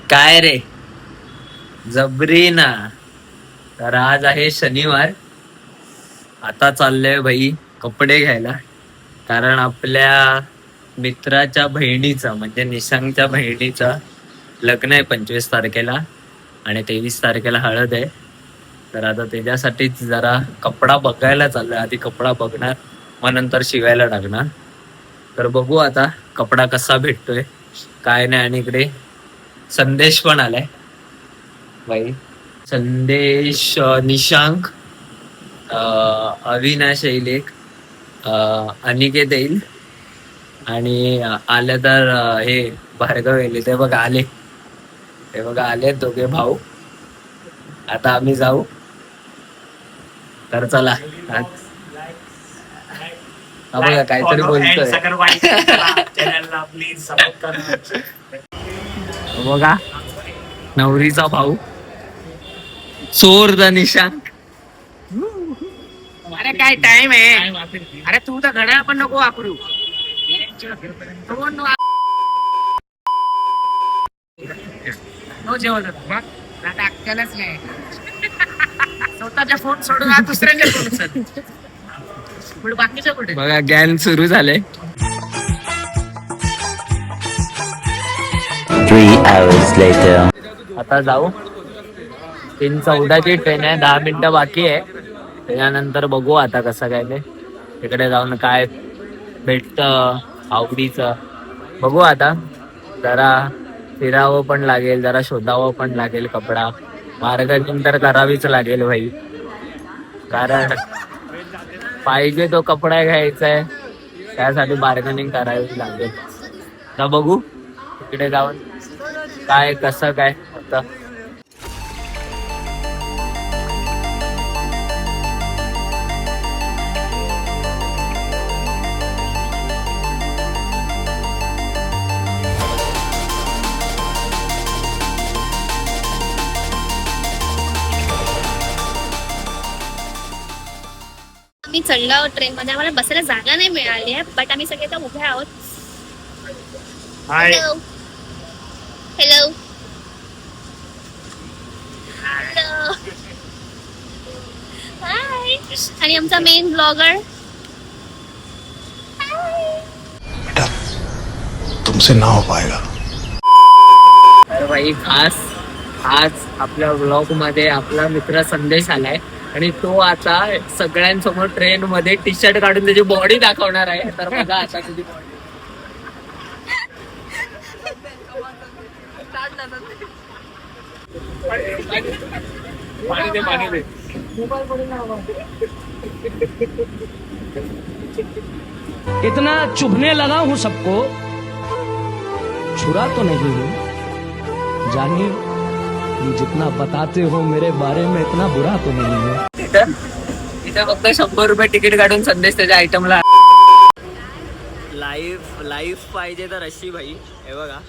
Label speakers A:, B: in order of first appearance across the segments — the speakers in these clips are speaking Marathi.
A: काय रे जबरी ना. तर आज आहे शनिवार. आता चाललंय भाई कपडे घ्यायला, कारण आपल्या मित्राच्या बहिणीचं म्हणजे निशांकच्या बहिणीचं लग्न आहे 25 तारखेला आणि 23 तारखेला हळद आहे. तर आता त्याच्यासाठीच जरा कपडा बघायला चाललोय. आधी कपडा बघणार, मग नंतर शिवायला टाकणार. तर बघू आता कपडा कसा भेटतोय काय नाही. आणि इकडे संदेश पण आलाय भाई. संदेश, निशांक, अविनाश येईल एक, अनिकेत येईल आणि आले तर हे भार्गव येईल. ते बघा आले, ते बघा आले दोघे भाऊ. आता आम्ही जाऊ. तर चला. हा बघा काहीतरी बोलतोय बघा. नवरीचा भाऊ चोर द निशांक.
B: अरे काय टाइम आहे. अरे तू तर घड्याळ पण नको वापरू. नो जेवण आता अक्कलच नाही. स्वतःच्या फोन सोडून दुसऱ्यांच्या फोन बाकीच्या कुठे
A: बघा गॅन सुरू झाले.
C: 3 hours later.
A: आता जाऊ. 3:14ची ट्रेन आहे. 10 मिनिटं बाकी आहे. त्याच्यानंतर बघू आता कसं काय ते. तिकडे जाऊन काय भेटत आवडीचं बघू. आता जरा फिरावं पण लागेल, जरा शोधावं पण लागेल कपडा. मार्केटिंग तर करावीच लागेल भाई, कारण पाहिजे तो कपडा घ्यायचा आहे. त्यासाठी बार्गेनिंग करावी लागेल. तर बघू तिकडे जाऊन काय कसं काय होतं.
D: मी चढलो ट्रेन मध्ये. आम्हाला बसायला जागा नाही मिळाली आहे, बट आम्ही सगळे तर उभे आहोत. Hello hello hello hi. आणि आमचा मेन ब्लॉगर.
E: बेटा तुमसे ना हो पाएगा.
A: तर भाई खास आज आपल्या ब्लॉग मध्ये आपला मित्र संदेश आलाय आणि तो आता सगळ्यांसमोर ट्रेन मध्ये टी शर्ट काढून त्याची बॉडी दाखवणार आहे. तर बघा आता तुझी बॉडी.
F: इतना चुभने लगा हूं सबको, छुरा तो नहीं हूं. जानिए ये जितना बताते हो मेरे बारे में इतना बुरा तो नहीं है.
A: इथे फक्त 100 रुपये तिकीट काढून संदेश त्याच्या आयटमला. लाईफ पाहिजे तर अशी भाई. हे बघा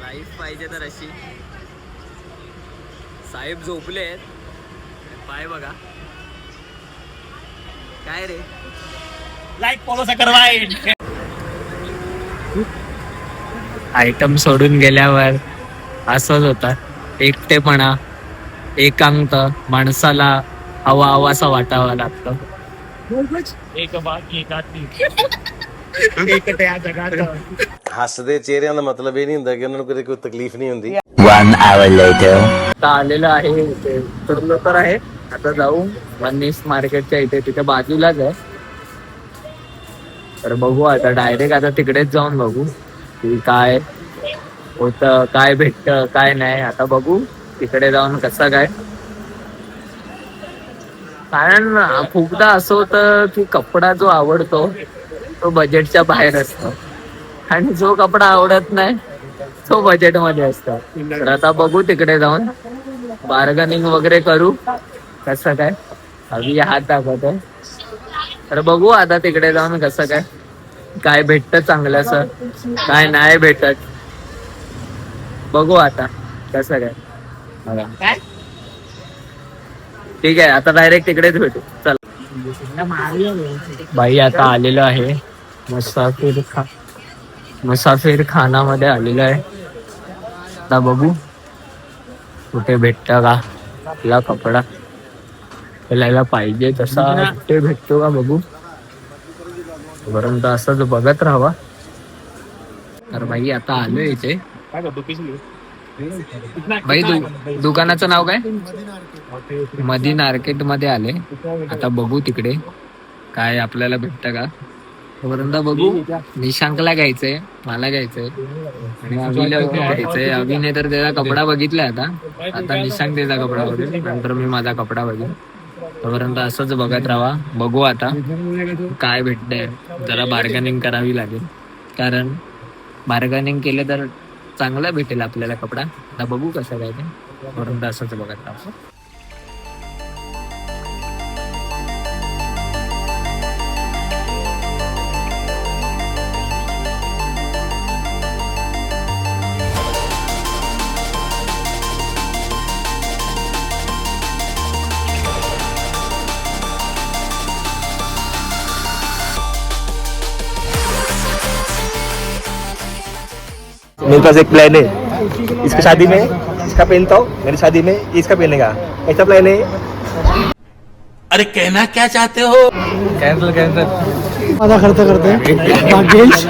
A: लाईफ पाहिजे तर अशी. साहेब झोपले आहेत. पाय बघा काय रे.
B: लाईक फॉलो करवाय.
A: आयटम सोडून गेल्यावर असंच होतं. एकटेपणा, एकांत माणसाला हवा हवासा वाटावा लागतं.
B: एक बात एक आदमी ਇੱਕ ਤੇ ਆ ਜਗ੍ਹਾ ਤੋਂ
G: ਹੱਸਦੇ ਚਿਹਰਿਆਂ ਦਾ ਮਤਲਬ ਇਹ ਨਹੀਂ ਹੁੰਦਾ ਕਿ ਉਹਨਾਂ ਨੂੰ ਕਦੇ ਕੋਈ ਤਕਲੀਫ ਨਹੀਂ ਹੁੰਦੀ.
C: 1 hour later.
A: आता आलेलं आहे ते उतरलो तर आहे. आता जाऊ वनिस मार्केटच्या इथे, तिथे बाजूलाच आहे. तर बघू आता डायरेक्ट आता तिकडेच जाऊन बघू की काय होतं, काय भेटतं काय नाही. आता बघू तिकडे जाऊन कसं काय. कारण खूपदा असं होतं की कपडा जो आवडतो तो बजेटच्या बाहेर असतो आणि जो कपडा आवडत नाही तो बजेटमध्ये असतो. तर आता बघू तिकडे जाऊन बार्गनिंग वगैरे करू कसं काय. अभी हात दाखवतोय. तर बघू आता तिकडे जाऊन कसं काय काय भेटतं चांगलंसं काय नाही भेटत. बघू आता कसं काय. बघा ठीक आहे आता डायरेक्ट तिकडेच भेटू. चला बाई आता आलेलो आहे मुसाफिर खानामध्ये आलेलो आहे. आता बघू कुठे भेटत का आपला कपडा आपल्याला पाहिजे तसा कुठे भेटतो का बघू. परंतु असंच बघत राहावा. तर भाई आता आलोय इथे. भाई दुकानाचं नाव काय? मदी मार्केट मध्ये आले. आता बघू तिकडे काय आपल्याला भेटतं का. तोपर्यंत बघू. निशांकला घ्यायचंय, मला घ्यायचंय आणि अभिला घ्यायचंय. अभिने तर त्याचा कपडा बघितलाय. आता निशांक त्याचा कपडा बघेल, नंतर मी माझा कपडा बघेल. तोपर्यंत असंच बघत राहा. बघू आता काय भेटतंय. जरा बार्गेनिंग करावी लागेल, कारण बार्गेनिंग केलं तर चांगला भेटेल आपल्याला कपडा. आता बघू कसं काय ते. तोपर्यंत असंच बघत राहा.
H: मेरे पास एक प्लान है. इसकी शादी में इसका पहनता हूँ, मेरी शादी में इसका पहनेगा. ऐसा प्लान है.
E: अरे कहना क्या चाहते हो?
H: Cancel cancel.
F: माझा खर्च करते भाग्येश.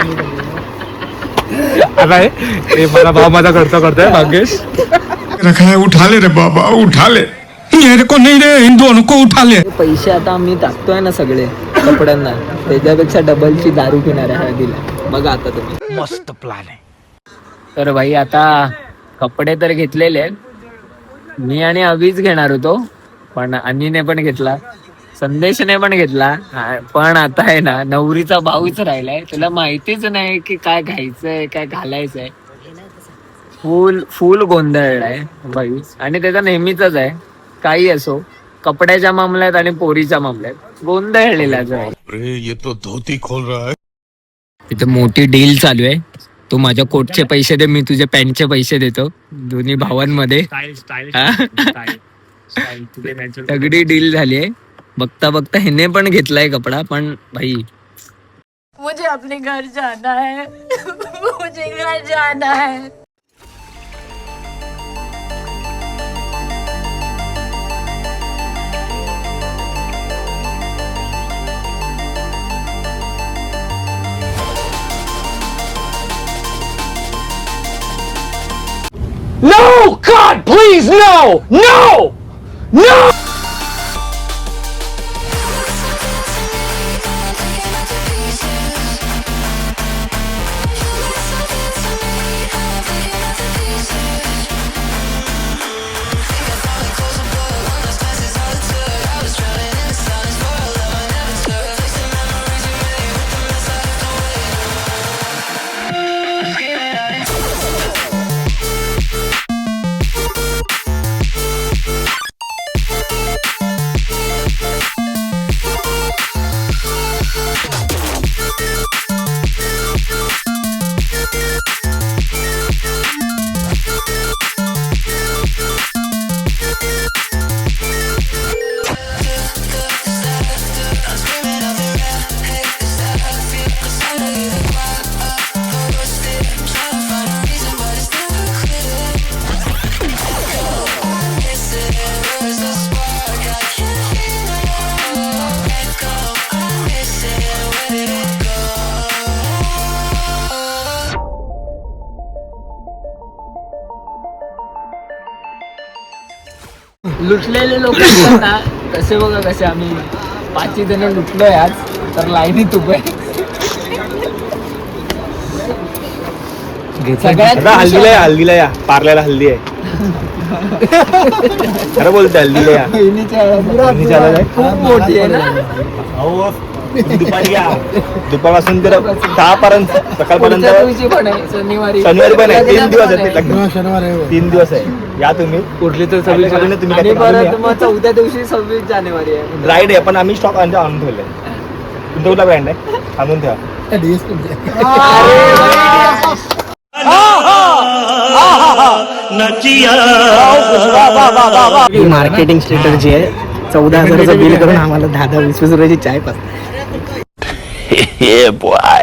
H: आता है ते मला भाव माझा खर्च करतोय भाग्येश.
E: रखा है, उठा ले रे बाबा, उठा ले. मेरे को नहीं रे, इन दोनों को उठा ले.
A: पैसे आता आम्ही टाकतोय ना सगळे कपड्यांना, त्याच्यापेक्षा डबलची दारू पिणार आहे हळदीला. बघा आता तुम्ही.
H: मस्त प्लान है.
A: तर भाई आता कपडे तर घेतलेले आहेत. मी आणि अभिच घेणार होतो, पण अनिने पण घेतला, संदेशने पण घेतला. पण आता आहे ना नवरीचा भाऊच राहिलाय. तुला माहितीच नाही की काय घ्यायचंय काय घालायचंय. फुल गोंधळलाय भाई. आणि त्याचा नेहमीच आहे, काही असो, कपड्याच्या मामल्यात आणि पोरीच्या मामल्यात गोंधळलेलाच आहे.
E: अरे ये तो धोती खोल रहा है.
A: इथे मोठी डील चालू आहे. तू माझ्या कोटचे पैसे दे, मी तुझे पॅन्टचे पैसे देतो. दोन्ही भावांमध्ये सगळी डील झाली आहे. बघता बघता हिने पण घेतलाय कपडा. पण भाई
I: मुझे अपने घर जाना है. मुझे घर जाना है.
F: No, God, please, no, no, no.
A: लुटलेले लोक ना कसे बघा कसे आम्ही 5 जण लुटलोय आज. तर लाईनीत उभे
H: हल्दीला या पार्ल्याला हल्दी आहे. खरं बोलते हल्दीला या.
A: खूप मोठी आहे ना.
H: दुपारी या, दुपारपासून तर 6 पर्यंत सकाळपर्यंत.
A: पण आहे शनिवारी
H: पण आहे. 3 दिवस आहेत.
F: शनिवार आहे.
H: 3 दिवस आहे. या तुम्ही
A: कुठली तर 26 आणि परत मग चौथ्या दिवशी 26 जानेवारी आहे.
H: राईड आहे, पण आम्ही स्टॉक आणून ठेवले. तुमचा कुठला ब्रँड आहे आणून ठेवा.
F: मार्केटिंग स्ट्रॅटजी आहे. 14,000चं बिल करून आम्हाला 10-20 रुपयाची चाय पास.
C: Yeah, boy.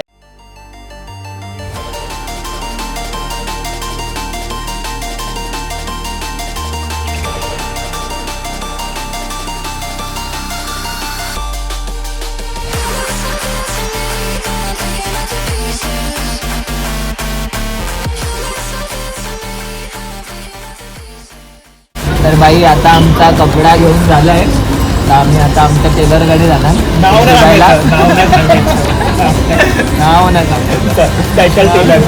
A: तर बाई आता आमचा कपडा घेऊन झालाय, तर आम्ही आता आमच्या टेलरकडे जाणार.
H: नाव नाही
A: शिवायला.
H: सांगायचं.
A: नाव नाही सांगायचं.
H: Special tailor.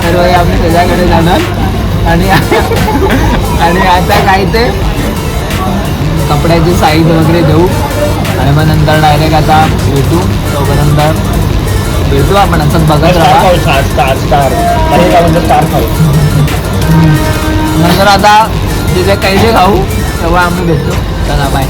A: तर बाई आम्ही त्याच्याकडे जाणार आणि आणि आता काय ते कपड्याची साईज वगैरे देऊ आणि मग नंतर डायरेक्ट आता भेटू. तोपर्यंत भेटू आपण असंच बघत राहा.
H: स्टार
A: नंतर आता तिथे कैसे खाऊ तेव्हा आम्ही भेटतो. चला बाय.